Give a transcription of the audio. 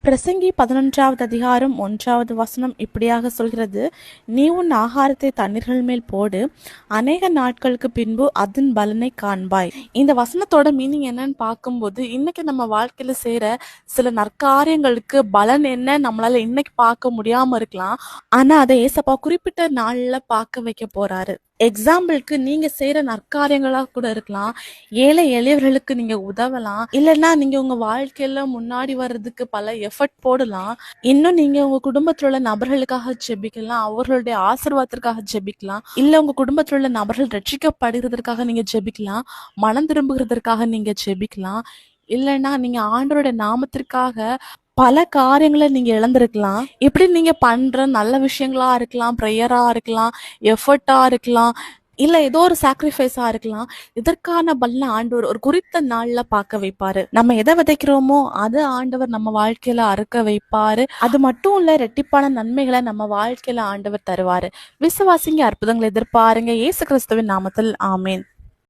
பிரசங்கி 11வது அதிகாரம் 1வது வசனம் இப்படியாக சொல்கிறது, நீ உன் ஆகாரத்தை தண்ணீர்கள் மேல் போடு, அநேக நாட்களுக்கு பின்பு அதன் பலனை காண்பாய். இந்த வசனத்தோட மீனிங் என்னன்னு பார்க்கும்போது, இன்னைக்கு நம்ம வாழ்க்கையில செய்யற சில நற்காரியங்களுக்கு பலன் என்ன நம்மளால இன்னைக்கு பார்க்க முடியாம இருக்கலாம். ஆனா அதை ஏசப்பா குறிப்பிட்ட நாள்ல பார்க்க வைக்க போறாரு. எக்ஸாம்பிளுக்கு நீங்க செய்யற நற்காரியங்களா கூட இருக்கலாம், ஏழை எளியவர்களுக்கு நீங்க உதவலாம், இல்லைன்னா நீங்க உங்க வாழ்க்கையில முன்னாடி வர்றதுக்கு பல எஃபர்ட் போடலாம். இன்னும் நீங்க உங்க குடும்பத்துல உள்ள நபர்களுக்காக ஜெபிக்கலாம், அவர்களுடைய ஆசீர்வாதத்திற்காக ஜெபிக்கலாம், இல்ல உங்க குடும்பத்துல உள்ள நபர்கள் ரட்சிக்கப்படுகிறதற்காக நீங்க ஜெபிக்கலாம், மனம் திரும்புகிறதற்காக நீங்க ஜெபிக்கலாம், இல்லைன்னா நீங்க ஆண்டவருடைய நாமத்திற்காக பல காரியங்களை நீங்க இழந்திருக்கலாம். இப்படி நீங்க பண்ற நல்ல விஷயங்களா இருக்கலாம், ப்ரேயரா இருக்கலாம், எஃபர்ட்டா இருக்கலாம், இல்ல ஏதோ ஒரு சாக்ரிஃபைஸா இருக்கலாம். இதற்கான பலனை ஆண்டவர் ஒரு குறித்த நாள்ல பார்க்க வைப்பாரு. நம்ம எதை விதைக்கிறோமோ அது ஆண்டவர் நம்ம வாழ்க்கையில அறுக்க வைப்பாரு. அது மட்டும் இல்ல, ரெட்டிப்பான நன்மைகளை நம்ம வாழ்க்கையில ஆண்டவர் தருவாரு. விசுவாசிங்க, அற்புதங்களை எதிர்பாருங்க. இயேசு கிறிஸ்துவின் நாமத்தில் ஆமேன்.